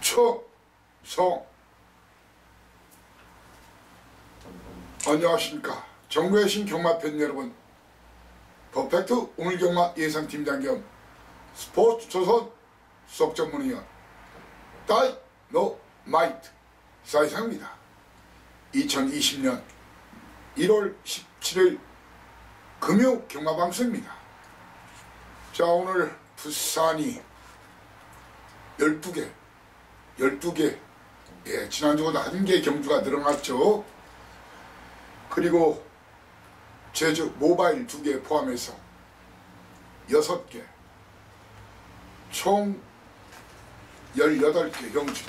초성. 안녕하십니까. 정부의 신경마팬 여러분, 퍼펙트 오늘 경마 예상팀장 겸 스포츠조선 수석전문위원 다이노마이트 사이상입니다. 2020년 1월 17일 금요 경마방송입니다. 자, 오늘 부산이 12개 예, 지난주보다 1개 경주가 늘어났죠. 그리고 제주 모바일 2개 포함해서 6개, 총 18개 경주.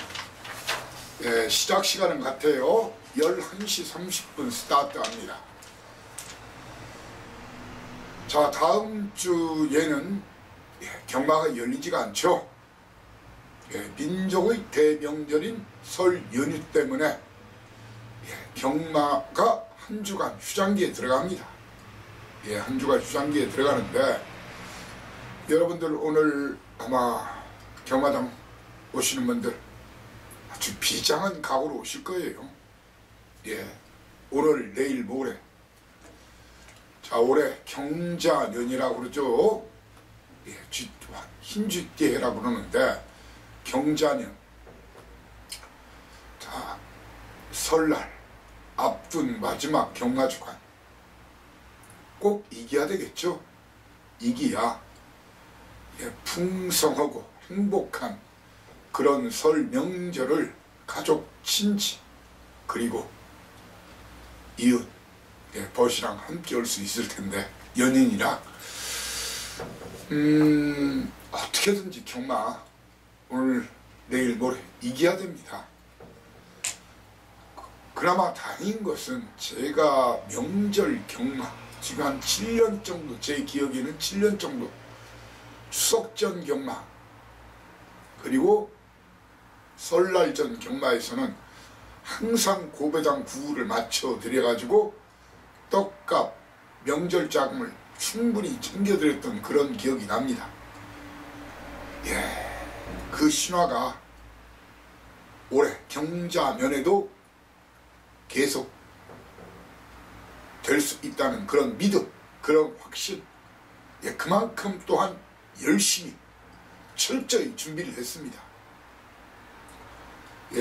예, 시작 시간은 같아요. 11시 30분 스타트합니다. 자, 다음 주에는 경마가 열리지가 않죠. 민족의 대명절인 설 연휴 때문에 경마가 한 주간 휴장기에 들어갑니다. 한 주간 휴장기에 들어가는데, 여러분들 오늘 아마 경마장 오시는 분들 아주 비장한 각오로 오실 거예요. 오늘, 내일, 모레. 자, 올해 경자년이라고 그러죠. 흰쥐띠해라고 그러는데, 경자년. 자, 설날 앞둔 마지막 경마주간 꼭 이겨야 되겠죠. 이기야 풍성하고 행복한 그런 설 명절을 가족, 친지, 그리고 이웃, 벗이랑 함께 올 수 있을 텐데, 연인이랑 어떻게든지 경마 오늘, 내일, 모레 이겨야 됩니다. 그나마 다행인 것은 제가 명절 경마 지금 한 7년 정도, 제 기억에는 7년 정도 추석전 경마 그리고 설날 전 경마에서는 항상 고배당 구우를 맞춰 드려가지고 떡값, 명절 자금을 충분히 챙겨드렸던 그런 기억이 납니다. 그 신화가 올해 경자년에도 계속 될 수 있다는 그런 믿음, 그런 확신, 그만큼 또한 열심히 철저히 준비를 했습니다.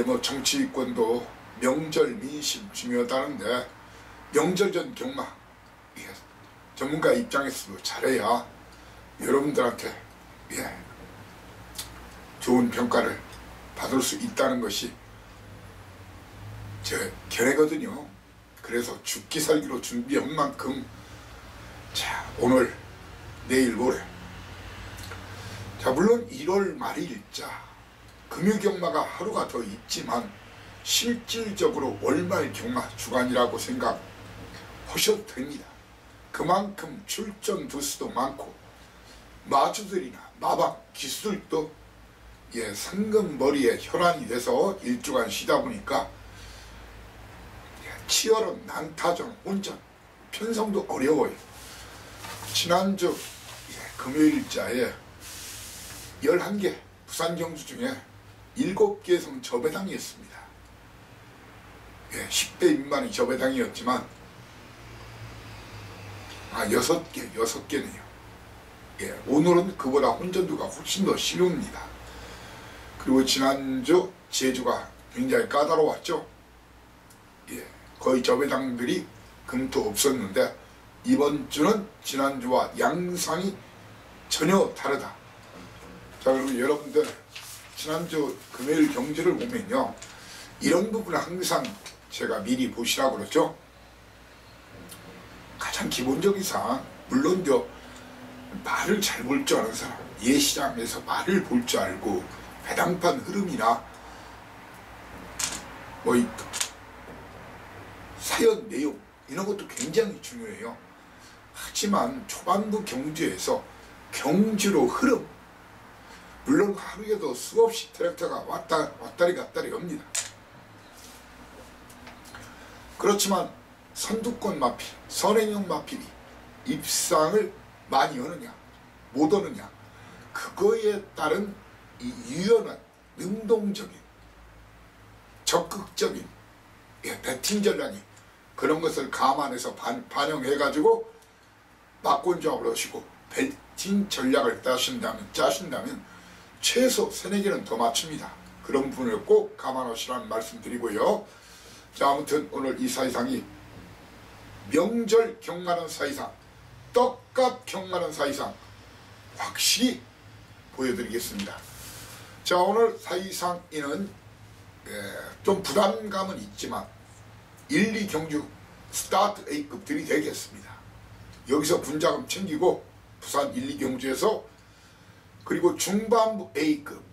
뭐 정치권도 명절 민심 중요하다는데, 명절 전 경마 전문가 입장에서도 잘해야 여러분들한테 좋은 평가를 받을 수 있다는 것이 제 견해거든요. 그래서 죽기 살기로 준비한 만큼, 자, 오늘, 내일, 모레. 자, 물론 1월 말일자 금요경마가 하루가 더 있지만 실질적으로 월말 경마 주간이라고 생각하셔도 됩니다. 그만큼 출전 두수도 많고 마주들이나 마방 기수들도 상금머리에 혈안이 돼서 일주간 쉬다 보니까 치열한 난타전, 혼전, 편성도 어려워요. 지난주 금요일자에 11개 부산 경주 중에 7개성 저배당이었습니다. 10대 미만이 저배당이었지만 6개네요. 오늘은 그보다 혼전도가 훨씬 더 쉬웁니다. 그리고 지난주 제주가 굉장히 까다로웠죠. 거의 저배당들이 금토 없었는데, 이번 주는 지난주와 양상이 전혀 다르다. 자, 그리고 여러분들 지난주 금요일 경주를 보면요, 이런 부분을 항상 제가 미리 보시라고 그러죠. 가장 기본적인 사항, 물론 말을 잘 볼 줄 아는 사람, 예시장에서 말을 볼 줄 알고 배당판 흐름이나 사연 내용 이런 것도 굉장히 중요해요. 하지만 초반부 경주에서 경주로 흐름, 물론 하루에도 수없이 트랙터가 왔다리 갔다리 합니다. 그렇지만 선두권 마필, 선행형 마필이 입상을 많이 하느냐 못 하느냐, 그거에 따른 이 유연한 능동적인 적극적인 배팅 전략이 그런 것을 감안해서 반영해가지고 막권조합을 하시고 배팅 전략을 짜신다면 최소 3-4개는 더 맞춥니다. 그런 부분을 꼭 감안하시라는 말씀 드리고요. 자, 아무튼 오늘 이 사이상이 명절 경마는 사이상, 떡값 경마는 사이상 확실히 보여드리겠습니다. 자, 오늘 사이상에는 좀 부담감은 있지만 1, 2경주 스타트 A급들이 되겠습니다. 여기서 분자금 챙기고 부산 1, 2경주에서 그리고 중반부 A급,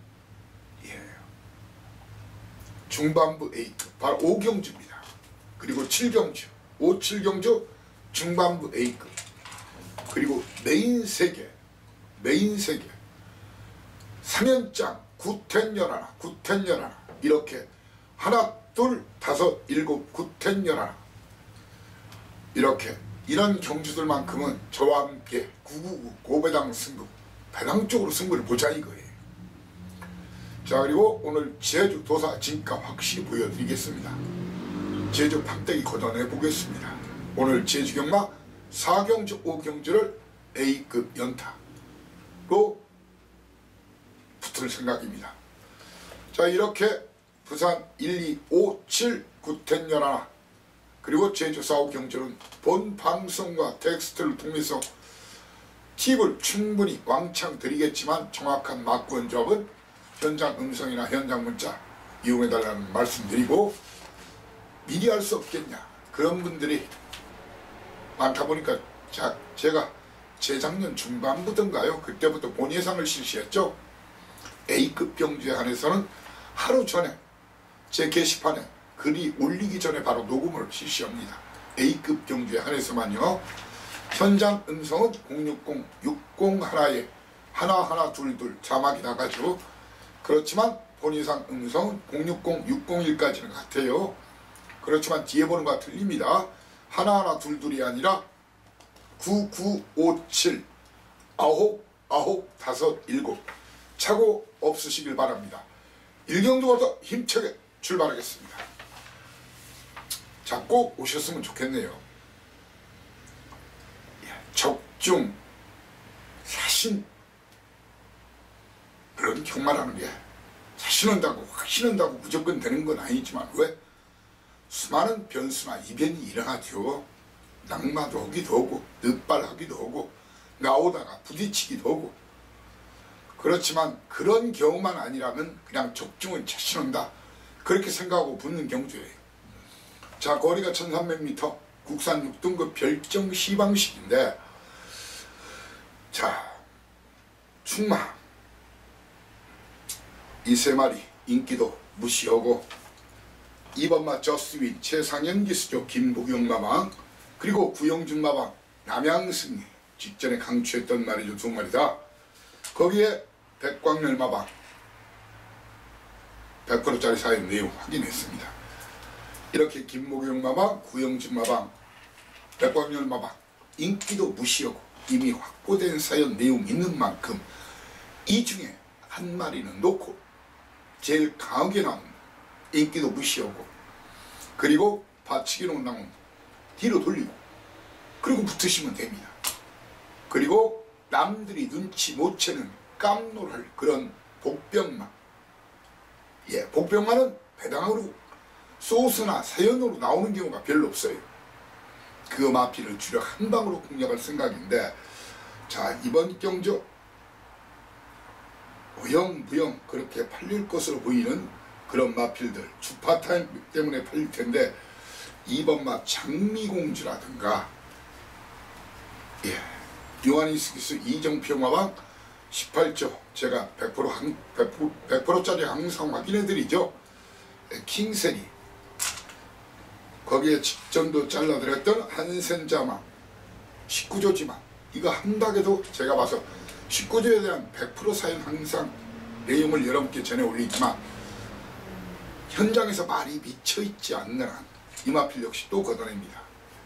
중반부 A급 바로 5경주입니다. 그리고 7경주 5, 7경주 중반부 A급, 그리고 메인 3개 3연장 9텐 11 이렇게 하나 둘 다섯 일곱 9텐 11 이렇게 이런 경주들만큼은 저와 함께 999 고배당 승부 배당 쪽으로 승부를 보자 이거예요. 자, 그리고 오늘 제주 도사 진가 확실히 보여드리겠습니다. 제주 판때기 걷어내 보겠습니다. 오늘 제주 경마 4경주 5경주를 A급 연타로 붙을 생각입니다. 자, 이렇게 부산 1, 2, 5, 7, 9텐 11 그리고 제주 4, 5경주는 본 방송과 텍스트를 통해서 팁을 충분히 왕창 드리겠지만 정확한 막권조합은 현장 음성이나 현장 문자 이용해달라는 말씀드리고, 미리 할 수 없겠냐 그런 분들이 많다 보니까 제가 재작년 중반부터인가요? 그때부터 본예상을 실시했죠. A급 경주에 한해서는 하루 전에 제 게시판에 글이 올리기 전에 바로 녹음을 실시합니다. A급 경주에 한해서만요. 현장 음성은 060, 60 하나에 하나 22 자막이 나가죠. 그렇지만 본예상 음성은 060, 601까지는 같아요. 그렇지만 뒤에 보는 거와 틀립니다. 하나 22이 아니라 9957 9 7 차고 없으시길 바랍니다. 1경주부터 힘차게 출발하겠습니다. 자, 꼭 오셨으면 좋겠네요. 적중 자신, 그런 경마라는 게 자신한다고 확신한다고 무조건 되는 건 아니지만 왜? 수많은 변수나 이변이 일어나죠. 낙마도 하기도 하고 늑발하기도 하고 나오다가 부딪히기도 하고. 그렇지만 그런 경우만 아니라면 그냥 적중은 자신한다 그렇게 생각하고 붙는 경주예요. 자, 거리가 1300m 국산 6등급 별정 시방식인데, 자, 충마 이 3마리 인기도 무시하고 2번마 저스트윈 최상현 기수조 김부경 마방, 그리고 구영준 마방 남양승리 직전에 강추했던 말이죠. 2마리다. 거기에 백광열 마방 100%짜리 사연 내용 확인했습니다. 이렇게 김부경 마방, 구영준 마방, 백광열 마방 인기도 무시하고 이미 확보된 사연 내용 있는 만큼 이 중에 한 마리는 놓고 제일 강하게 나온 인기도 무시하고, 그리고 받치기로 나온 뒤로 돌리고, 그리고 붙으시면 됩니다. 그리고 남들이 눈치 못 채는 깜놀할 그런 복병마, 복병마는 배당으로 소스나 사연으로 나오는 경우가 별로 없어요. 그 마피를 주력 한 방으로 공략할 생각인데, 자, 이번 경주 어영부영 그렇게 팔릴 것으로 보이는 그런 마필들 주파타임 때문에 팔릴 텐데, 2번마 장미공주라든가 요하니스기스 이정표 마방 18조 제가 100%짜리 항상 확인해드리죠. 킹세리 거기에 직전도 잘라드렸던 한센자마 19조지만 이거 한 박에도 제가 봐서 19조에 대한 100% 사연 항상 내용을 여러분께 전해 올리지만 현장에서 말이 미쳐있지 않는 한 이마필 역시 또 걷어냅니다.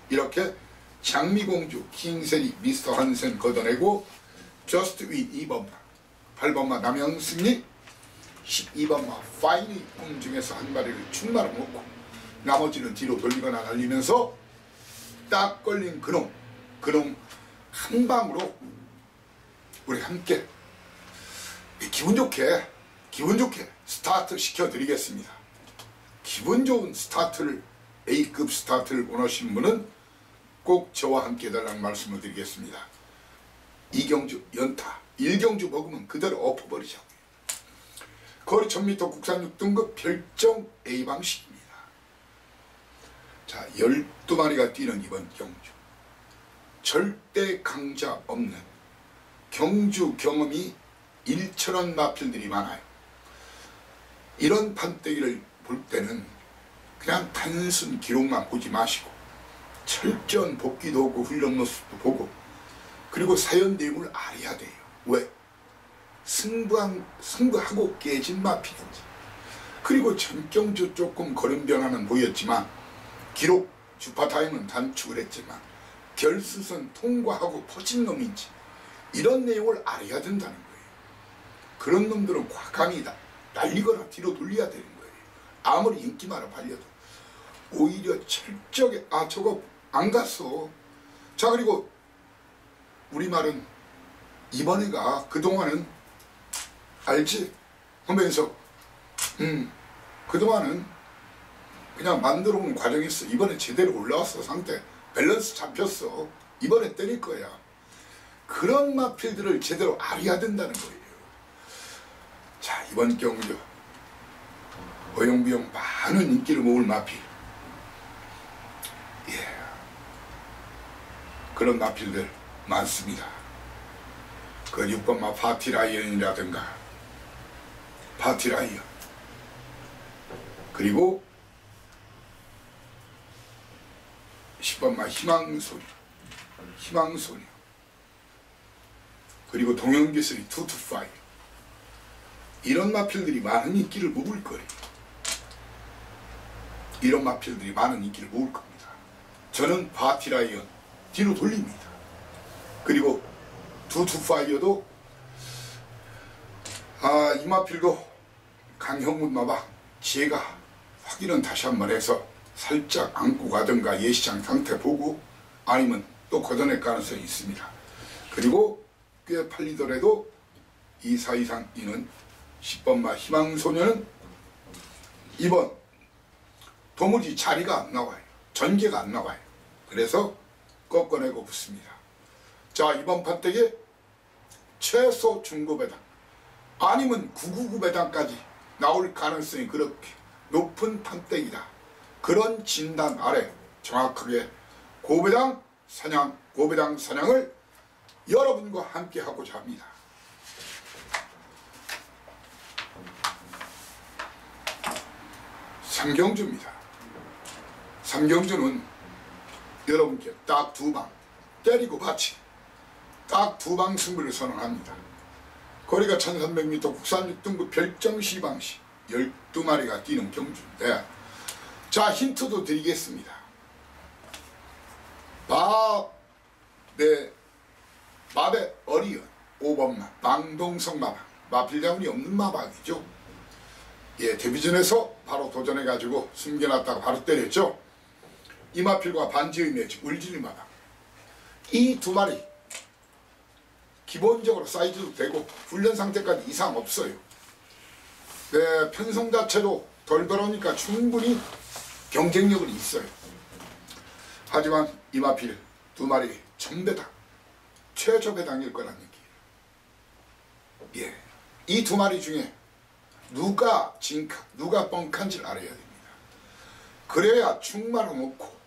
이렇게 장미공주, 킹세리, 미스터 한센 걷어내고 저스트 윈 2번마, 8번마 남양승리, 12번 파이니 꿈 중에서 한 마리를 충마로 먹고 나머지는 뒤로 돌리거나 날리면서 딱 걸린 그놈 한 방으로 우리 함께 기분 좋게 스타트 시켜드리겠습니다. 기분 좋은 스타트를, A급 스타트를 원하시는 분은 꼭 저와 함께 해달라는 말씀을 드리겠습니다. 이경주 연타 1경주 먹으면 그대로 엎어버리자고요. 거리 1000m 국산 6등급 별정 A 방식입니다. 자, 12마리가 뛰는 이번 경주, 절대 강자 없는 경주 경험이 일천원 마필들이 많아요. 이런 판때기를 볼 때는 그냥 단순 기록만 보지 마시고 철저한 복귀도 하고 훈련 모습도 보고, 그리고 사연 내용을 알아야 돼요. 왜? 승부하고 깨진 마필인지. 그리고 전경주 조금 걸음 변화는 보였지만 기록 주파타임은 단축을 했지만 결수선 통과하고 퍼진 놈인지, 이런 내용을 알아야 된다는 거예요. 그런 놈들은 과감히 날리거나 뒤로 돌려야 되는 거예요. 아무리 인기마라 발려도. 오히려 철저하게 저거 안 갔어. 자, 그리고 우리말은 이번에가 그동안은 알지? 하면서 그동안은 그냥 만들어 온 과정이었어. 이번에 제대로 올라왔어. 상태 밸런스 잡혔어. 이번에 때릴 거야. 그런 마필들을 제대로 알아야 된다는 거예요. 자, 이번 경주 어영부영 많은 인기를 모을 마필, 그런 마필들 많습니다. 그 6번마 파티라이언이라든가 파티라이언, 그리고 10번마 희망소녀, 그리고 동영기술이 225, 이런 마필들이 많은 인기를 모을 거예요. 이런 마필들이 많은 인기를 모을 겁니다. 저는 파티라이언 뒤로 돌립니다. 그리고 225도 이 마필도 강형문 마박 제가 확인은 다시 한번 해서 살짝 안고 가든가 예시장 상태 보고, 아니면 또 걷어낼 가능성이 있습니다. 그리고 꽤 팔리더라도 2사 이상 이는 10번마 희망소녀는 이번 도무지 자리가 안 나와요. 전개가 안 나와요. 그래서 꺾어내고 붙습니다. 자, 이번 판때기 최소 중고배당 아니면 999배당까지 나올 가능성이 그렇게 높은 판때기다. 그런 진단 아래 정확하게 고배당 사냥을 여러분과 함께 하고자 합니다. 삼경주입니다. 삼경주는 여러분께 딱 2방 때리고 받치, 딱 2방 승부를 선언합니다. 거리가 1300m 국산 6등급 별정 시방시 12마리가 뛰는 경주인데, 자, 힌트도 드리겠습니다. 마배 어리언 5번마 망동성 마박, 마필장운이 없는 마박이죠. 예, 데뷔전에서 바로 도전해가지고 숨겨놨다가 바로 때렸죠. 이 마필과 반지의 매치 울진이 마박, 이 2마리 기본적으로 사이즈도 되고 훈련 상태까지 이상 없어요. 네, 편성 자체도 덜 들어오니까 충분히 경쟁력은 있어요. 하지만 이 마필 2마리 전배당 최저 배당일 거란 얘기예요. 예, 이 2마리 중에 누가 진카, 누가 뻥칸지를 알아야 됩니다. 그래야 충마로 놓고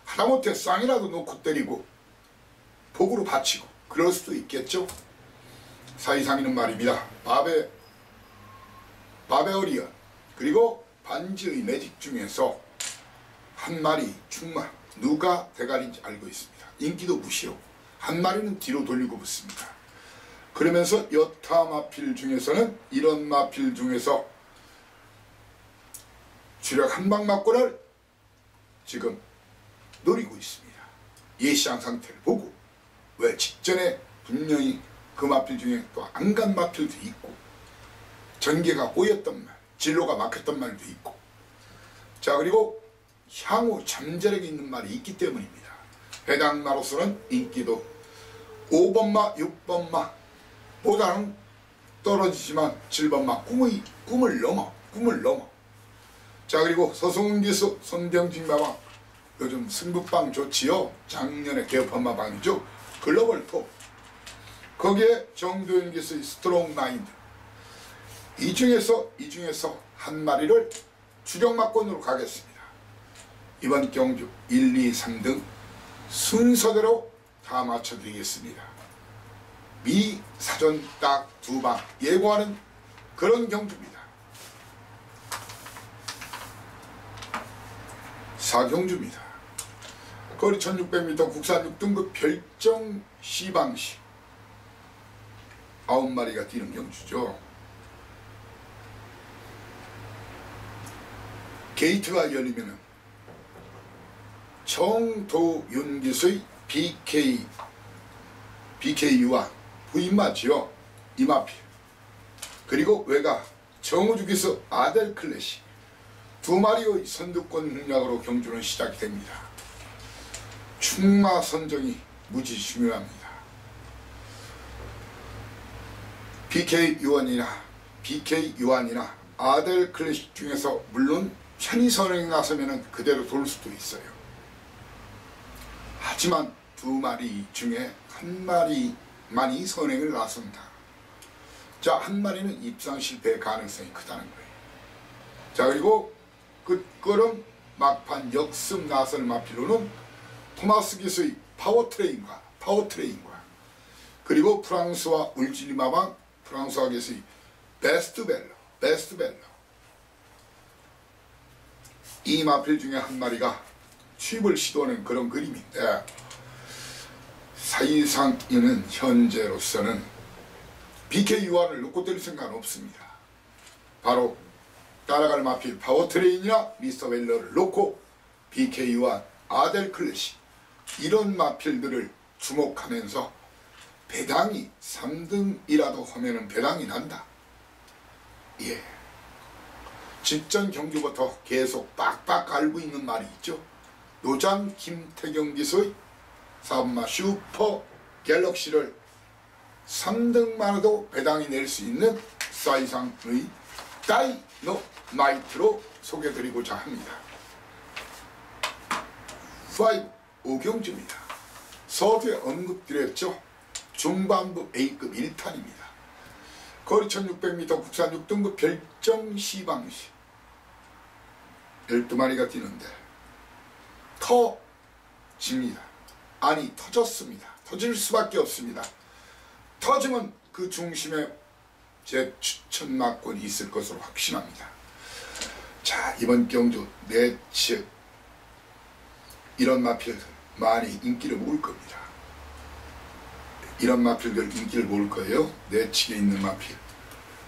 하다못해 쌍이라도 놓고 때리고 복으로 바치고 그럴 수도 있겠죠. 사이상이는 말입니다. 바베어리언 그리고 반지의 매직 중에서 한 마리 충마, 누가 대가리인지 알고 있습니다. 인기도 무시하고 한 마리는 뒤로 돌리고 붙습니다. 그러면서 여타 마필 중에서는 이런 마필 중에서 주력 한방 맞고를 지금 노리고 있습니다. 예시장 상태를 보고. 왜? 직전에 분명히 그 마필 중에 또 안 간 마필도 있고 전개가 꼬였던 말, 진로가 막혔던 말도 있고, 자 그리고 향후 잠재력이 있는 말이 있기 때문입니다. 해당 마로서는 인기도 5번마 6번마 보다는 떨어지지만 7번마 꿈을 넘어. 자 그리고 서성훈 기수 손병진 마방, 요즘 승부방 좋지요. 작년에 개업한 마방이죠. 글로벌 톱. 거기에 정도현 기수의 스트롱 마인드. 이 중에서 한 마리를 추정마권으로 가겠습니다. 이번 경주 1, 2, 3등 순서대로 다 맞춰드리겠습니다. 미 사전 딱 2방 예고하는 그런 경주입니다. 4경주입니다. 거리 1600m 국산 6등급 별정 시방시 9마리가 뛰는 경주죠. 게이트가 열리면은 정도윤 기수의 BK 유아 부인마지요. 이마필. 그리고 외가 정우주 기수 아델 클래식 2마리의 선두권 공략으로 경주는 시작이 됩니다. 충마 선정이 무지 중요합니다. BK 유한이나 아델 클래식 중에서 물론 편히 선행이 나서면 그대로 돌 수도 있어요. 하지만 2마리 중에 1마리만이 선행을 나선다. 자, 1마리는 입상 실패의 가능성이 크다는 거예요. 자, 그리고 끝걸음 막판 역습 나설 마필로는 토마스 기수의 파워트레인과 그리고 프랑스와 울지리 마방 프랑스와 기수의 베스트벨러 이 마필 중에 1마리가 취입을 시도하는 그런 그림인데, 사실상 이는 현재로서는 BK 유한을 놓고 때릴 생각은 없습니다. 바로 따라갈 마필 파워트레인이나 미스터 웰러를 놓고 BK 유한, 아델 클래식 이런 마필들을 주목하면서 배당이 3등이라도 하면은 배당이 난다. 예. 직전 경주부터 계속 빡빡 알고 있는 말이 있죠. 노장 김태경 기수의 4번마 슈퍼 갤럭시를 3등만으로도 배당이 낼 수 있는 사이상의 다이너마이트로 소개드리고자 합니다. 5경주입니다. 서두에 언급드렸죠. 중반부 A급 1탄입니다. 거리 1600m 국산 6등급 별정 시방시 12마리가 뛰는데 터집니다. 아니 터졌습니다. 터질 수밖에 없습니다. 터지면 그 중심에 제 추천마권이 있을 것으로 확신합니다. 자, 이번 경주 내측 이런 마필들 많이 인기를 모을 겁니다. 이런 마필들 인기를 모을 거예요. 내측에 있는 마필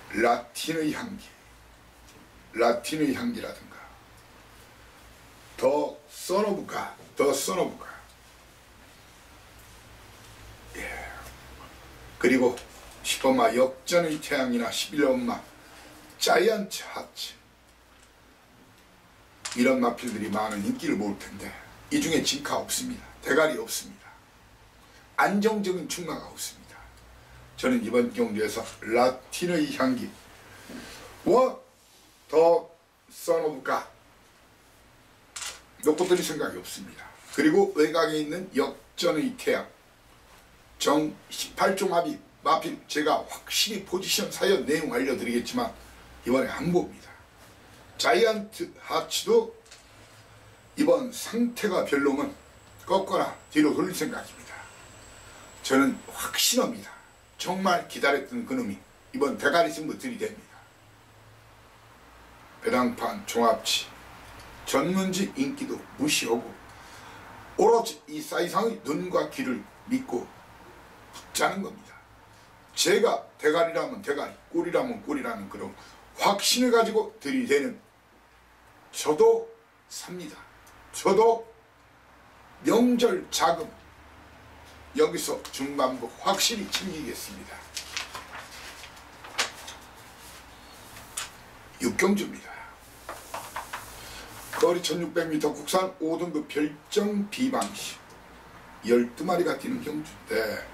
라틴의 향기라든가 더 써노부가 예. 그리고 10번마 역전의 태양이나 11번마 자이언트 하츠 이런 마필들이 많은 인기를 모을 텐데 이 중에 진카 없습니다. 대가리 없습니다. 안정적인 충마가 없습니다. 저는 이번 경주에서 라틴의 향기 더 써노부가 놓고 드릴 생각이 없습니다. 그리고 외곽에 있는 역전의 태양 정 18종 마필 제가 확실히 포지션 사연 내용 알려드리겠지만 이번에 안 봅니다. 자이언트 하츠도 이번 상태가 별로면 꺾거나 뒤로 돌릴 생각입니다. 저는 확신합니다. 정말 기다렸던 그놈이 이번 대가리 승부 들이댑니다. 배당판 종합치 전문지 인기도 무시하고 오로지 이 사이상의 눈과 귀를 믿고 붙자는 겁니다. 제가 대가리라면 대가리, 꼴이라면 꼴이라는 그런 확신을 가지고 들이대는 저도 삽니다. 저도 명절 자금 여기서 중반부 확실히 챙기겠습니다. 경주입니다. 거리 1600m 국산 5등급 별정 비방식 12마리가 뛰는 경주인데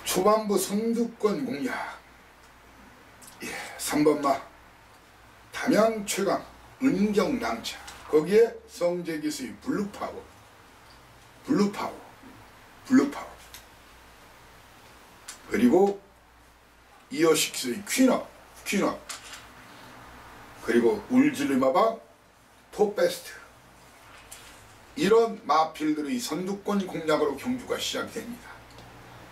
초반부 선두권 공략 3번마 담양 최강 은경낭차 거기에 성재기수의 블루파워 그리고 이어식스의 퀸업 그리고 울즐리마방 톱베스트 이런 마필들의 선두권 공략으로 경주가 시작이 됩니다.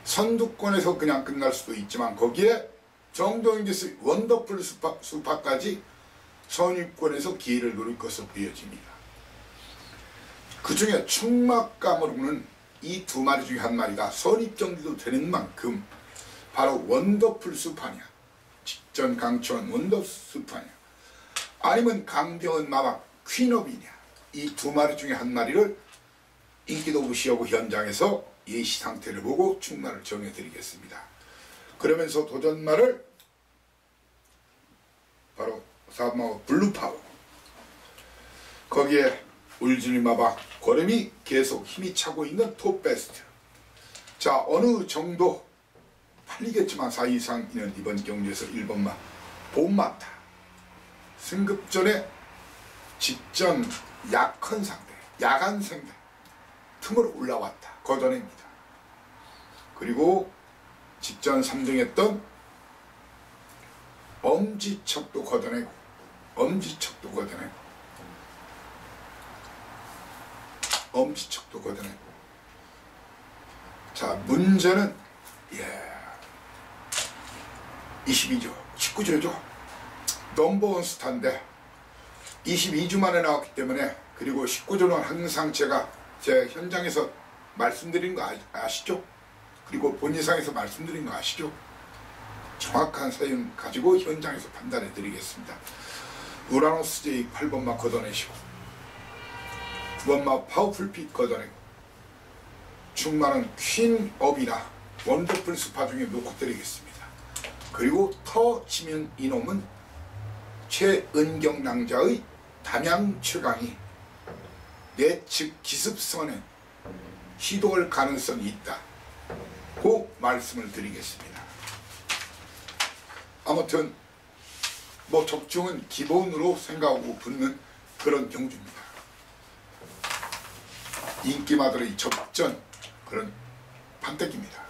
선두권에서 그냥 끝날 수도 있지만 거기에 정동기수의 원더풀 수파까지 선입권에서 기회를 노릴 것으로 보여집니다. 그 중에 충막감으로는 이 두 마리 중에 한 마리가 선입정지도 되는 만큼 바로 원더풀 수파냐 직전 강추한 원더 수파냐 아니면 강병은 마방 퀸업이냐 이 두 마리 중에 한 마리를 인기도 무시하고 현장에서 예시 상태를 보고 충마를 정해드리겠습니다. 그러면서 도전마를 바로 4번마 블루파워 거기에 울즐리마방 걸음이 계속 힘이 차고 있는 톱베스트 자 어느 정도 팔리겠지만 4 이상이는 이번 경주에서 1번마 봄마타 승급전에 직전 약한 상대 야간 상대 틈으로 올라왔다 걷어냅니다. 그리고 직전 3등했던 엄지척도 걷어내고 자 문제는 22조 19조죠 넘버원 스타인데 22주 만에 나왔기 때문에 그리고 19조는 항상 제가 제 현장에서 말씀드린 거 아시죠? 그리고 본의상에서 말씀드린 거 아시죠? 정확한 사연 가지고 현장에서 판단해 드리겠습니다. 우라노스 제이 8번마 걷어내시고 9번마 파워풀핏 걷어내고 충만한 퀸업이나 원더풀 스파 중에 놓고 드리겠습니다. 그리고 터 치면 이놈은 최은경 낭자의 담양 최강이 내측 기습선에 시도할 가능성이 있다고 말씀을 드리겠습니다. 아무튼 뭐 적중은 기본으로 생각하고 붙는 그런 경주입니다. 인기마들의 접전 그런 판때기입니다.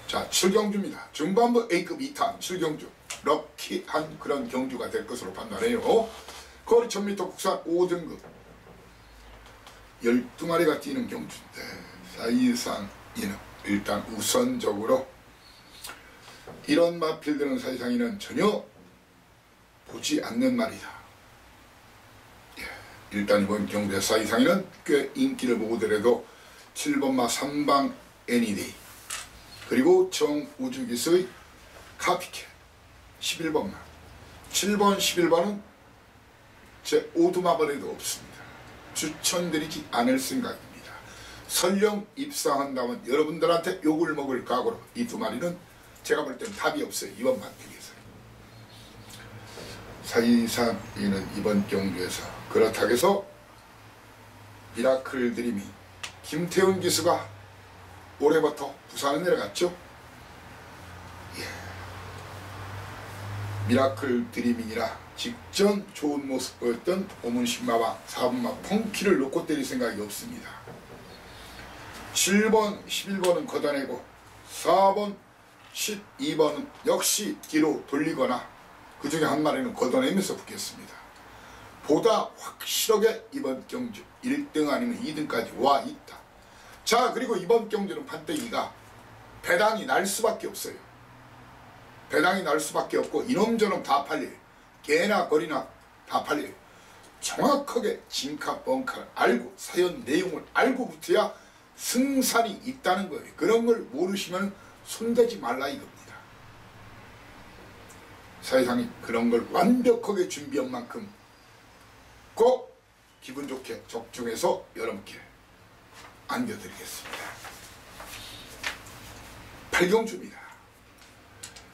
자 7경주입니다. 중반부 A급 2탄 7경주 럭키한 그런 경주가 될 것으로 판단해요. 거리 1000m 국산 5등급 12마리가 뛰는 경주인데 사이상이는 일단 우선적으로 이런 마필들은 사이상이는 전혀 보지 않는 말이다. 일단 이번 경주의 사이상이는 꽤 인기를 보더라도 7번마 삼방 애니데이 그리고 정우주기수의 카피캣 11번마 7번 11번은 제 오두마벌에도 없습니다. 추천드리지 않을 생각입니다. 설령 입상한다면 여러분들한테 욕을 먹을 각오로 이 두 마리는 제가 볼 땐 답이 없어요. 이번 만평에서 사이상이는 이번 경주에서 그렇다고 해서 미라클 드림이 김태훈 기수가 올해부터 부산에 내려갔죠. 미라클 드리밍이라 직전 좋은 모습 보였던 오문신마와 4번마 펑키를 놓고 때릴 생각이 없습니다. 7번 11번은 걷어내고 4번 12번은 역시 뒤로 돌리거나 그 중에 한 마리는 걷어내면서 붙겠습니다. 보다 확실하게 이번 경주 1등 아니면 2등까지 와 있다. 자 그리고 이번 경주는 판때기가 배당이 날 수밖에 없어요. 배당이 날 수밖에 없고 이놈저놈 다 팔려요. 개나 거리나 다 팔려요. 정확하게 진카 뻥카를 알고 사연 내용을 알고 붙어야 승산이 있다는 거예요. 그런 걸 모르시면 손대지 말라 이겁니다. 사회상이 그런 걸 완벽하게 준비한 만큼 꼭 기분 좋게 적중해서 여러분께 안겨드리겠습니다. 8경주입니다.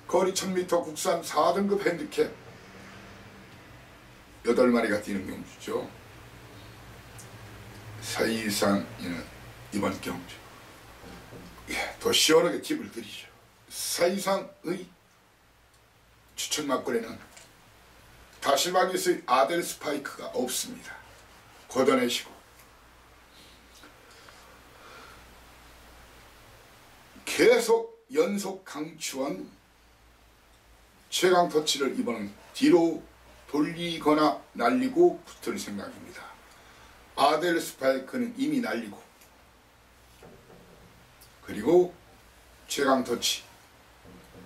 거리 1000m 국산 4등급 핸디캡 8마리가 뛰는 경주죠. 사실상 이번 경주 더 시원하게 팁을 드리죠. 사이상의 추천 막걸리는 다실박에서의 아델 스파이크가 없습니다. 걷어내시고 계속 연속 강추한 최강 터치를 이번은 뒤로 돌리거나 날리고 붙을 생각입니다. 아델 스파이크는 이미 날리고, 그리고 최강 터치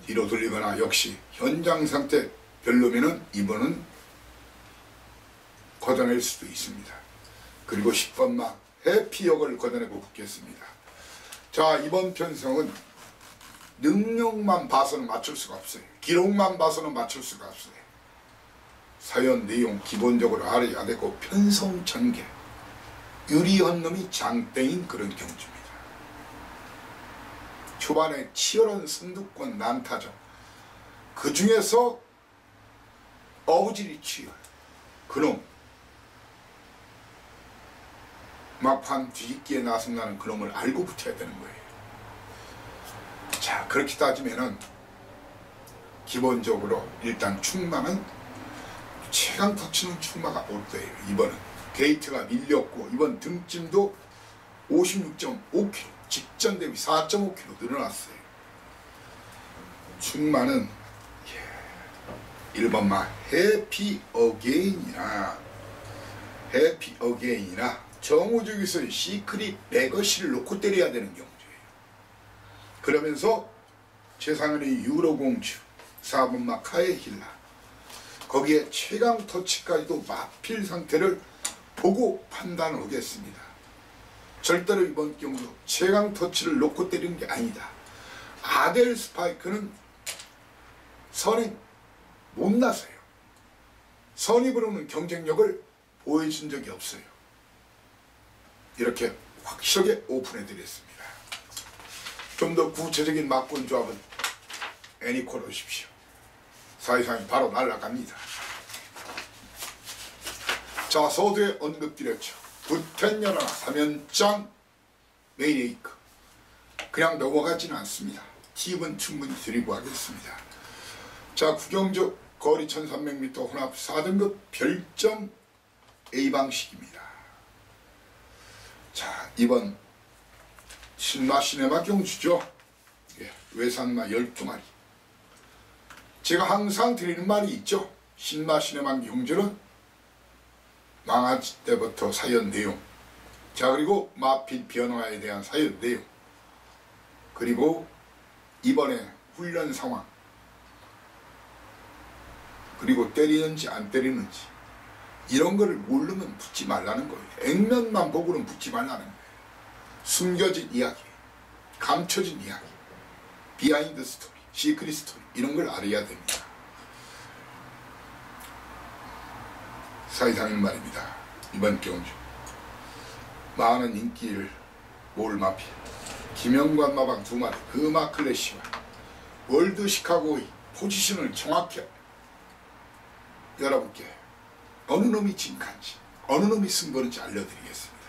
뒤로 돌리거나 역시 현장 상태 별로면은 이번은 걷어낼 수도 있습니다. 그리고 10번마 해피역을 걷어내고 붙겠습니다. 자, 이번 편성은 능력만 봐서는 맞출 수가 없어요. 기록만 봐서는 맞출 수가 없어요. 사연 내용 기본적으로 알아야 되고, 편성 전개 유리한 놈이 장땡인 그런 경주입니다. 초반에 치열한 선두권 난타전, 그 중에서 어부질이 치열 그놈, 막판 뒤집기에 나선다는 그놈을 알고 붙어야 되는 거예요. 자, 그렇게 따지면은 기본적으로 일단 충마는 최강 터치는 충마가 올 거예요. 이번은 게이트가 밀렸고, 이번 등짐도 56.5kg, 직전 대비 4.5kg 늘어났어요. 충마는 1번마 해피 어게인이나 정우적에서의 시크릿 레거시를 놓고 때려야 되는 경주예요. 그러면서 최상현의 유로공주, 4번마 카에힐라, 거기에 최강 터치까지도 마필 상태를 보고 판단을 하겠습니다. 절대로 이번 경주 최강 터치를 놓고 때리는 게 아니다. 아델 스파이크는 선행 못 나서요. 선입으로는 경쟁력을 보여준 적이 없어요. 이렇게 확실하게 오픈해 드렸습니다. 좀 더 구체적인 막군 조합은 애니콜 오십시오. 사이상이 바로 날아갑니다. 자, 서두에 언급드렸죠. 부텐여라 3연장 메이레이크. 그냥 넘어가지는 않습니다. 팁은 충분히 드리고 하겠습니다. 자, 구경주 거리 1300m 혼합 4등급 별점 A방식입니다. 자, 이번 신마 시네마 경주죠. 외산마 12마리. 제가 항상 드리는 말이 있죠. 신마 시네마 경주는 망아지 때부터 사연 내용, 자, 그리고 마필 변화에 대한 사연 내용, 그리고 이번에 훈련 상황, 그리고 때리는지 안 때리는지 이런 거를 모르면 붙지 말라는 거예요. 액면만 보고는 붙지 말라는 거예요. 숨겨진 이야기, 감춰진 이야기, 비하인드 스토리, 시크릿 스토리, 이런 걸 알아야 됩니다. 사이상인 말입니다. 이번 경주 많은 인기를 모을 마필 김영관 마방 2마리, 그마 클래시와 월드 시카고의 포지션을 정확히 여러분께 어느 놈이 진칸지, 어느 놈이 승부는지 알려드리겠습니다.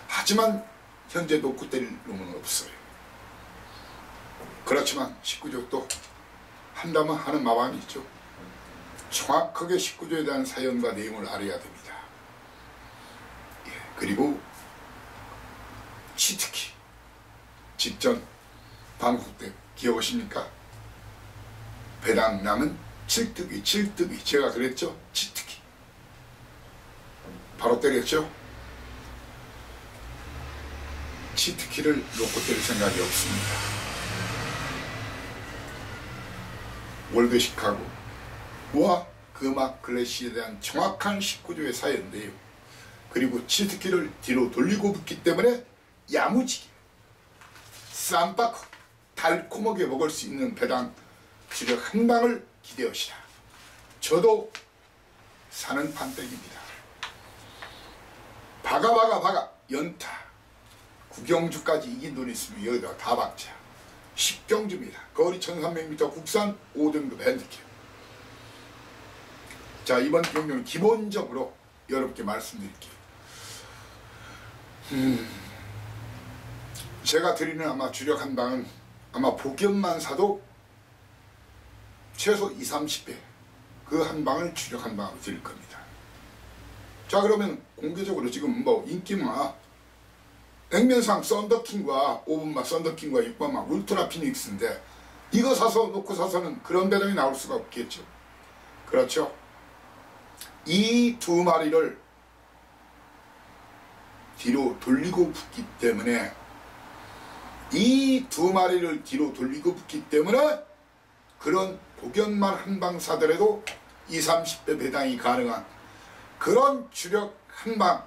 하지만 현재 놓고 때릴 놈은 없어요. 그렇지만 19조도 한다면 하는 마방이 있죠. 정확하게 19조에 대한 사연과 내용을 알아야 됩니다. 그리고 치트키 직전 방송 때 기억하십니까? 배당 남은 7뜨기 제가 그랬죠? 치트키 바로 때렸죠? 치트키를 놓고 때릴 생각이 없습니다. 월드 시카고와 그마 클래시에 대한 정확한 19조의 사연 내용, 그리고 치트키를 뒤로 돌리고 붙기 때문에 야무지게 쌈박 달콤하게 먹을 수 있는 배당 주력 한 방을 기대하시라. 저도 사는 판때기입니다. 박아 연타 구경주까지 이긴 돈 있으면 여기다 다 박자. 10경주입니다. 거리 1300m 국산 5등급 핸디캡. 자, 이번 경륜은 기본적으로 여러분께 말씀드릴게요. 제가 드리는 아마 주력 한방은 아마 복연만 사도 최소 20-30배 그 한방을 주력 한방으로 드릴 겁니다. 자, 그러면 공개적으로 지금 뭐 인기마 액면상 썬더킹과 5분마 썬더킹과 6번마 울트라 피닉스인데 이거 사서 놓고 사서는 그런 배당이 나올 수가 없겠죠. 그렇죠. 이 두 마리를 뒤로 돌리고 붙기 때문에 이 두 마리를 뒤로 돌리고 붙기 때문에 그런 복연만 한방 사더라도 20-30배 배당이 가능한 그런 주력 한방을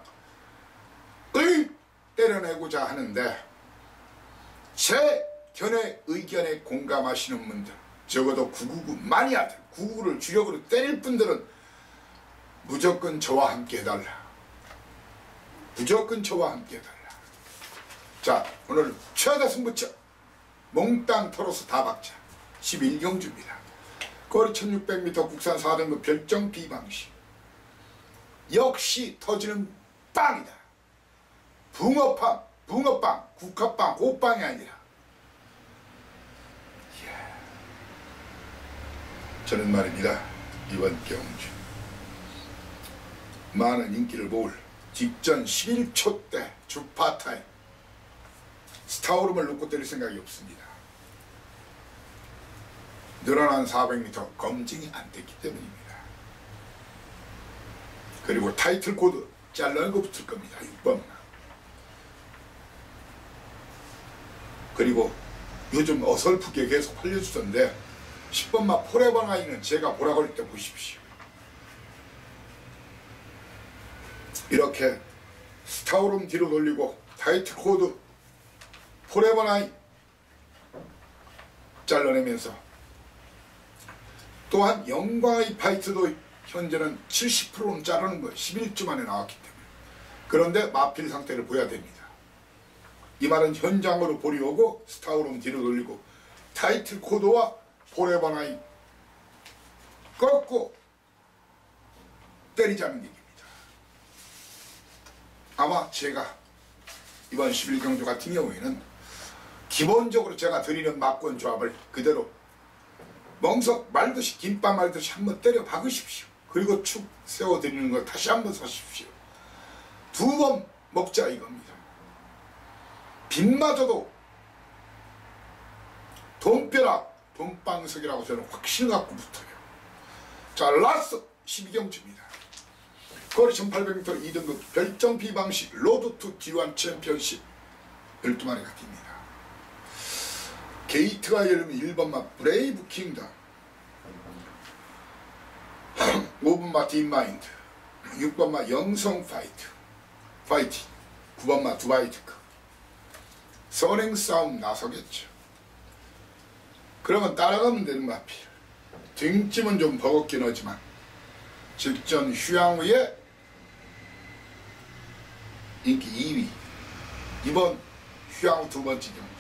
때려내고자 하는데 제 견해 의견에 공감하시는 분들, 적어도 999 마니아들, 999를 주력으로 때릴 분들은 무조건 저와 함께 해달라. 무조건 저와 함께 해달라. 자, 오늘 최다 승부처 몽땅 털어서 다 박자 11경주입니다. 거리 1600m 국산 4등급 별정 비방식. 역시 터지는 빵이다. 붕어빵, 붕어빵, 국화빵, 호빵이 아니라. 저는 말입니다. 이번 경주 많은 인기를 모을 직전 11초 때 주파타임 스타오름을 놓고 때릴 생각이 없습니다. 늘어난 400m 검증이 안 됐기 때문입니다. 그리고 타이틀 코드 잘라내고 붙을 겁니다. 6번. 그리고 요즘 어설프게 계속 알려주던데 10번마 포레버 나이는 제가 보라 걸릴 때 보십시오. 이렇게 스타오름 뒤로 돌리고 타이틀 코드 포레버 나이 잘라내면서 또한 영광의 파이트도 현재는 70%는 자르는 거예요. 11주 만에 나왔기 때문에. 그런데 마필 상태를 보여야 됩니다. 이 말은 현장으로 볼이 오고 스타오름 뒤로 돌리고 타이틀 코드와 포레버 나이 꺾고 때리자는 얘기입니다. 아마 제가 이번 11경주 같은 경우에는 기본적으로 제가 드리는 막권 조합을 그대로 멍석 말듯이 김밥 말듯이 한번 때려 박으십시오. 그리고 축 세워드리는 거 다시 한번 사십시오. 2번 먹자 이겁니다. 빚마저도 돈벼락 돈방석이라고 저는 확신 갖고 붙어요. 자, 라스 12경주입니다. 거리 1800m 2등급 별정 비방식 로드2 G1 챔피언십 12마리가 깁니다. 게이트가 열리면 1번마 브레이브 킹덤 5번마 딥마인드 6번마 영성 파이팅 9번마 두바이트크 선행 싸움 나서겠죠. 그러면 따라가면 되는 마필. 등짐은 좀 버겁긴 하지만 직전 휴양후에 인기 2위 이번 휴양후 두 번째 경주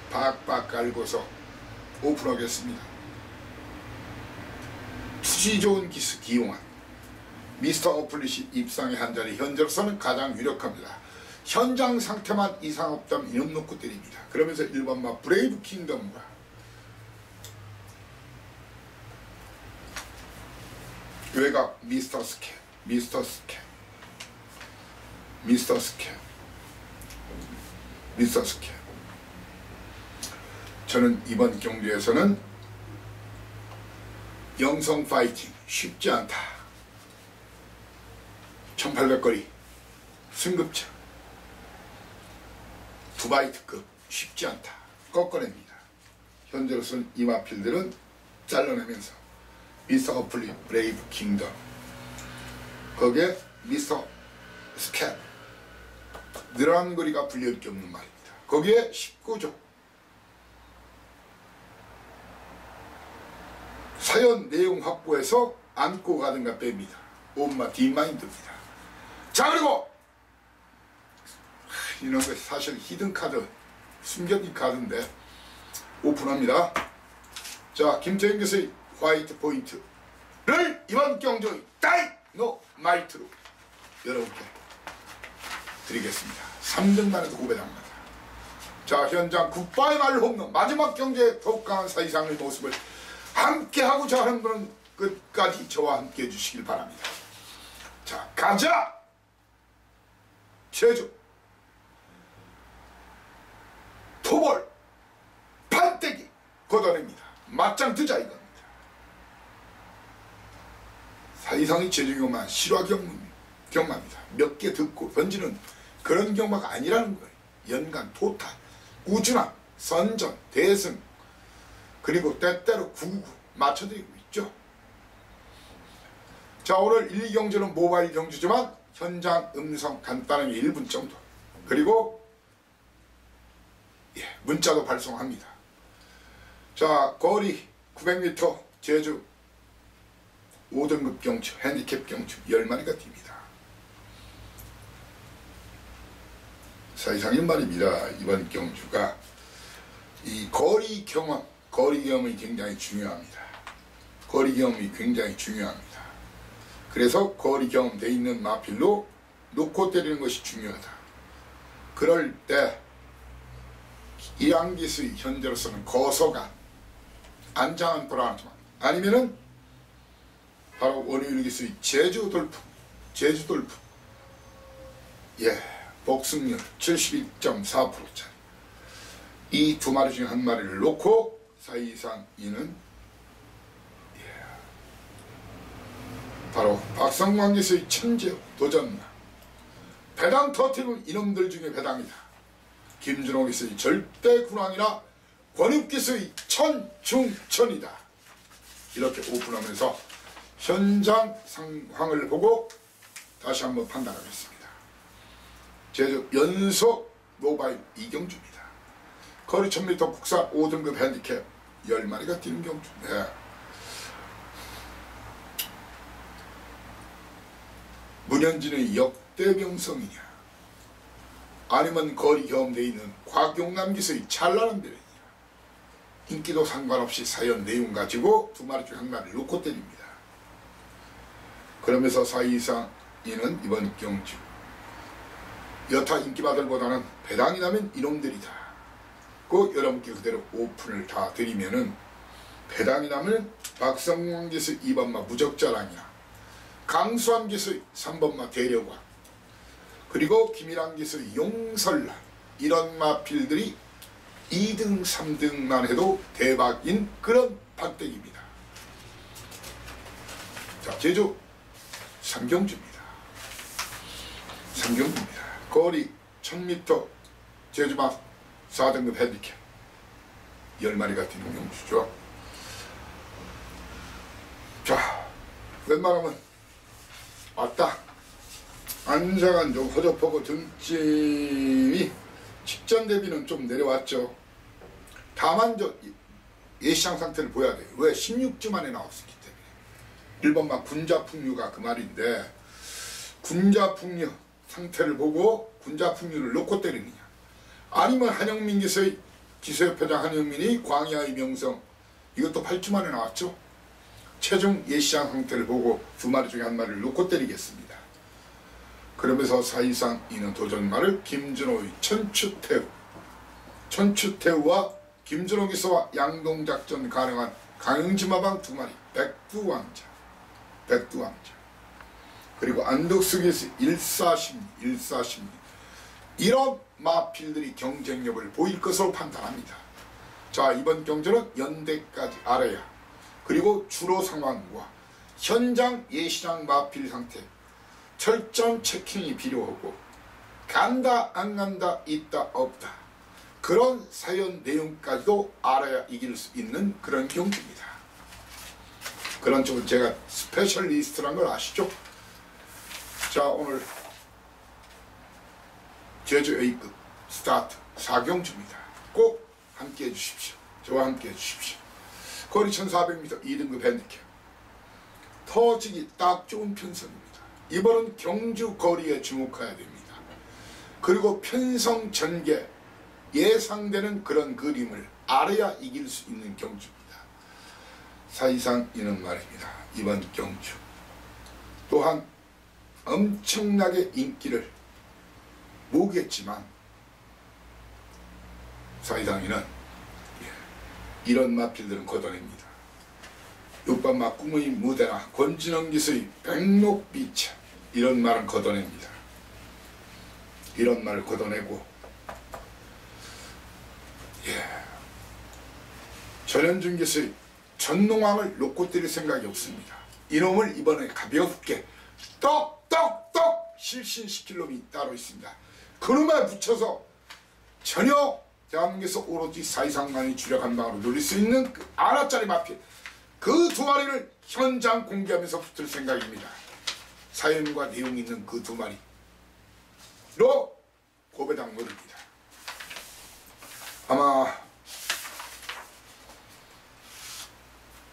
박박 깔고서 오픈하겠습니다. 투지 좋은 기수 기용한 미스터 어플릿이 입상의 한 자리 현재로서는 가장 유력합니다. 현장 상태만 이상 없다면 이놈 놓고 때립니다. 그러면서 1번마 브레이브 킹덤과 외곽 미스터 스캔 저는 이번 경주에서는 영성 파이팅 쉽지 않다. 1800거리 승급차 두바이트급 쉽지 않다. 꺾어냅니다. 현재로서는 이 마필들은 잘라내면서 미스터 어플리 브레이브 킹덤 거기에 미스터 스캔 늘어난 거리가 불릴 게 없는 말입니다. 거기에 19조 사연 내용 확보해서 안고 가든가 뺍니다. 엄마 딥마인드입니다. 자, 그리고 이런 거 사실 히든카드 숨겨진 카드인데 오픈합니다. 자, 김태형 교수의 화이트 포인트 이번 경주 다이노마이트로 여러분께 드리겠습니다. 3등만 해도 고배당입니다. 자, 현장 굿바이 말 홈런 마지막 경주에 더욱 강한 사이상의 모습을 함께하고자 하는 분은 끝까지 저와 함께 해주시길 바랍니다. 자, 가자! 제주 토벌 판때기 걷어냅니다. 맞짱 뜨자 이겁니다. 사이상의 제주 경마 실화 경마입니다. 몇 개 듣고 던지는 그런 경마가 아니라는 거예요. 연간 토탈 우주나 선전 대승 그리고 때때로 구구 맞춰드리고 있죠. 자, 오늘 1, 2경주는 모바일 경주지만 현장 음성 간단하게 1분 정도 그리고 문자도 발송합니다. 자, 거리 900m 제주 5등급 경주 핸디캡 경주 10마리가 뜁니다. 사이상인 말입니다. 이번 경주가 이 거리 경험이 굉장히 중요합니다. 거리 경험이 굉장히 중요합니다. 그래서 거리 경험되어 있는 마필로 놓고 때리는 것이 중요하다. 그럴 때 이양기수의 현재로서는 거서가 안장한 불안하지만 아니면은 바로 원유일기수의 제주 돌풍 복승률 71.4%짜리 이 두 마리 중에 한 마리를 놓고 사이상 이는 바로 박성광기수의 천재호 도전나 배당 터트리는 이놈들 중에 배당이다. 김준호기수의 절대군왕이나 권육기수의 천중천이다. 이렇게 오픈하면서 현장 상황을 보고 다시 한번 판단하겠습니다. 제주 연속 모바일 2경주입니다. 거리 1000m 국산 5등급 핸디캡 10마리가 뛰는 경주. 문현진의 역대명성이냐 아니면 거리 경험되어 있는 곽용남 기수의 찬란한 배려이냐 인기도 상관없이 사연 내용 가지고 두 마리 중 한 마리를 놓고 때립니다. 그러면서 사이상 이는 이번 경주 여타 인기바들보다는 배당이 나면 이놈들이다. 그 여러분께 그대로 오픈을 다 드리면은 배당이 나면 박성광 기수 2번마 무적자랑이나 강수환 기수 3번마 대려관 그리고 김일환 기수 용설란 이런 마필들이 2등 3등만 해도 대박인 그런 판때기입니다. 자, 제주 3경주입니다. 거리 1000m 제주막 4등급 핸디캡 10마리가 뛰는 경주죠. 자, 웬만하면 왔다. 안장한 좀 허접하고 등짐이 직전 대비는 좀 내려왔죠. 다만 저 예시장 상태를 보여야 돼요. 왜? 16주 만에 나왔었기 때문에. 1번만 군자풍류가 그 말인데 군자풍류 상태를 보고 군자풍류를 놓고 때리느냐 아니면 한영민 기수협회장 한영민이 광야의 명성 이것도 8주 만에 나왔죠. 최종 예시장 상태를 보고 두 마리 중에 한 마리를 놓고 때리겠습니다. 그러면서 사이상 이는 도전마를 김준호의 천추태우와 김준호 기수와 양동작전 가능한 강영지마방 두 마리 백두왕자 그리고 안덕수 기수 일사심리 이런 마필들이 경쟁력을 보일 것으로 판단합니다. 자, 이번 경주는 연대까지 알아야 그리고 주로 상황과 현장 예시장 마필 상태 철저한 체킹이 필요하고 간다 안 간다 있다 없다 그런 사연 내용까지도 알아야 이길 수 있는 그런 경주입니다. 그런 쪽은 제가 스페셜리스트란 걸 아시죠? 자, 오늘 제주 A급 스타트 4경주입니다. 꼭 함께 해주십시오. 저와 함께 해주십시오. 거리 1400m 2등급 핸디캡 터지기 딱 좋은 편성입니다. 이번은 경주 거리에 주목해야 됩니다. 그리고 편성 전개 예상되는 그런 그림을 알아야 이길 수 있는 경주입니다. 사이상 이는 말입니다. 이번 경주 또한 엄청나게 인기를 모으겠지만 사이상 이는 이런 마필들은 걷어냅니다. 육반마 꿈의 무대나 권진원 기수의 백록비차 이런 말은 걷어냅니다. 이런 말을 걷어내고 전현준 기수의 전농왕을 놓고 때릴 생각이 없습니다. 이놈을 이번에 가볍게 떡떡떡 실신시킬 놈이 따로 있습니다. 그놈에 붙여서 전혀 대한민국에서 오로지 사이상만이 주력 한 방으로 노릴 수 있는 그 아라짜리 마필 그 두 마리를 현장 공개하면서 붙을 생각입니다. 사연과 내용이 있는 그 두 마리로 고배당 노립니다. 아마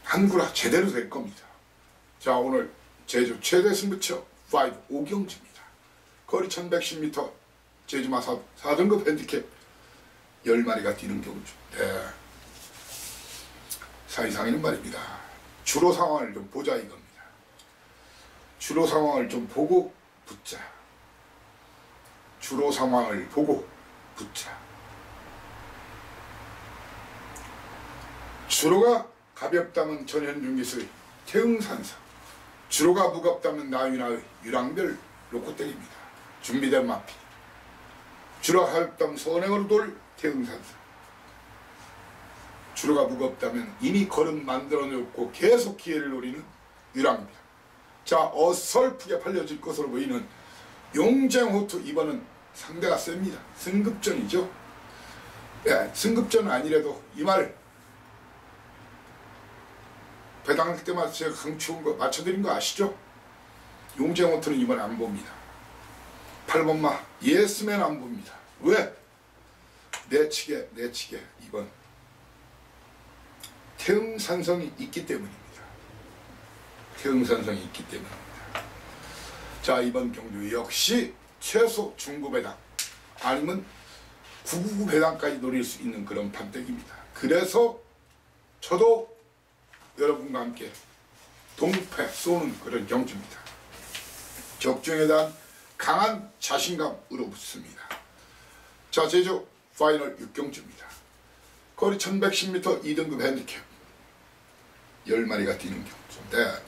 한구라 제대로 될 겁니다. 자, 오늘 제주 최대 승부처 5 5경주입니다. 거리 1110m 제주마 4등급 핸디캡 10마리가 뛰는 경주. 네. 사이상에는 말입니다. 주로 상황을 좀 보자 이겁니다. 주로 상황을 좀 보고 붙자. 주로 상황을 보고 붙자. 주로가 가볍다면 전현준 기수의 태흥산사, 주로가 무겁다면 나윤아의 유랑별 놓고 때립니다. 준비된 마피. 주로가 가볍다면 선행으로 돌 태흥산사, 주로가 무겁다면 이미 걸음 만들어 놓고 계속 기회를 노리는 유랑별. 자, 어설프게 팔려질 것으로 보이는 용쟁호투. 이번은 상대가 셉니다. 승급전이죠. 네, 승급전은 아니라도 이 말 배당할 때마다 제가 강추한 거 맞춰드린 거 아시죠? 용쟁호투는 이번에 안 봅니다. 8번마 예스맨 안 봅니다. 왜? 내치게 이번 태흥산성이 있기 때문입니다. 태흥산성이 있기 때문입니다. 자, 이번 경주 역시 최소 중구 배당 아니면 999 배당까지 노릴 수 있는 그런 판때기입니다. 그래서 저도 여러분과 함께 동패 쏘는 그런 경주입니다. 적중에 대한 강한 자신감으로 붙습니다. 자, 제주 파이널 6경주입니다. 거리 1110m 2등급 핸디캡 10마리가 뛰는 경주인데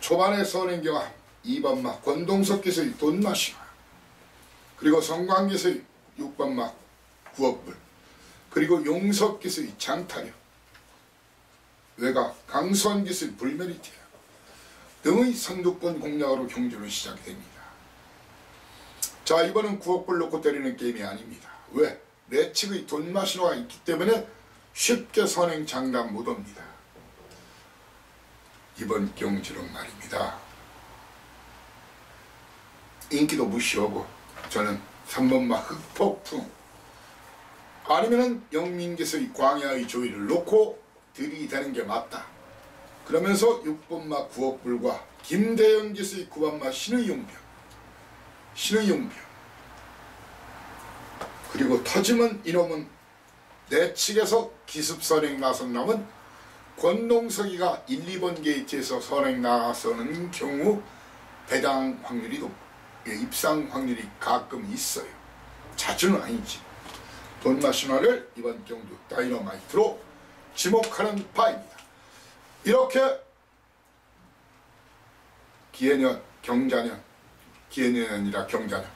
초반에 선행경화 2번마 권동석 기수의 돈마시마, 그리고 성광 기수의 6번마 구억불, 그리고 용석 기수의 장타력, 외곽 강수환 기수의 불메리티아 등의 선두권 공략으로 경주는 시작이 됩니다. 자, 이번은 9억불 놓고 때리는 게임이 아닙니다. 왜? 내측의 돈마시노가 있기 때문에 쉽게 선행 장담 못합니다. 이번 경주는 말입니다. 인기도 무시하고 저는 3번마 흑폭풍 아니면은 영민기수의 광야의 조이를 놓고 들이대는 게 맞다. 그러면서 6번마 9억불과 김대영 기수의 9번마 신의용병 그리고 터지면 이놈은 내측에서 기습선행 나선 놈은 권동석이가 1, 2번 게이트에서 선행 나서는 경우 배당 확률이 높고 입상 확률이 가끔 있어요. 자주는 아니지. 돈마시나를 이번 경주 다이너마이트로 지목하는 바입니다. 이렇게 기해년, 경자년, 기해년이 아니라 경자년,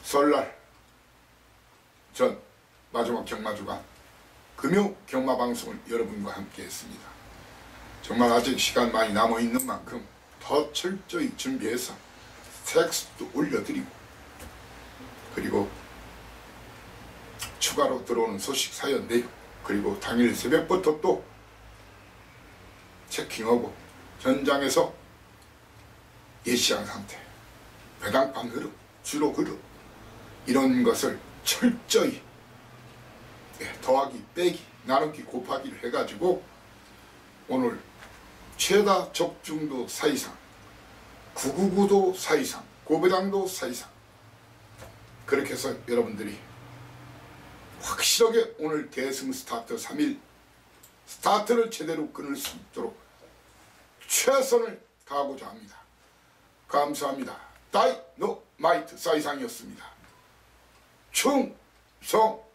설날 전 마지막 경마주간 금요 경마방송을 여러분과 함께 했습니다. 정말 아직 시간 많이 남아있는 만큼 더 철저히 준비해서 텍스트도 올려드리고, 그리고 추가로 들어오는 소식 사연 내용, 그리고 당일 새벽부터 또 체킹하고 현장에서 예시한 상태, 배당판 흐름, 주로 흐름 이런 것을 철저히 더하기, 빼기, 나누기, 곱하기를 해가지고 오늘 최다 적중도 사이상, 999도 사이상, 고배당도 사이상, 그렇게 해서 여러분들이 확실하게 오늘 대승 스타트 3일 스타트를 제대로 끊을 수 있도록 최선을 다하고자 합니다. 감사합니다. 다이노마이트 사이상이었습니다. 충성!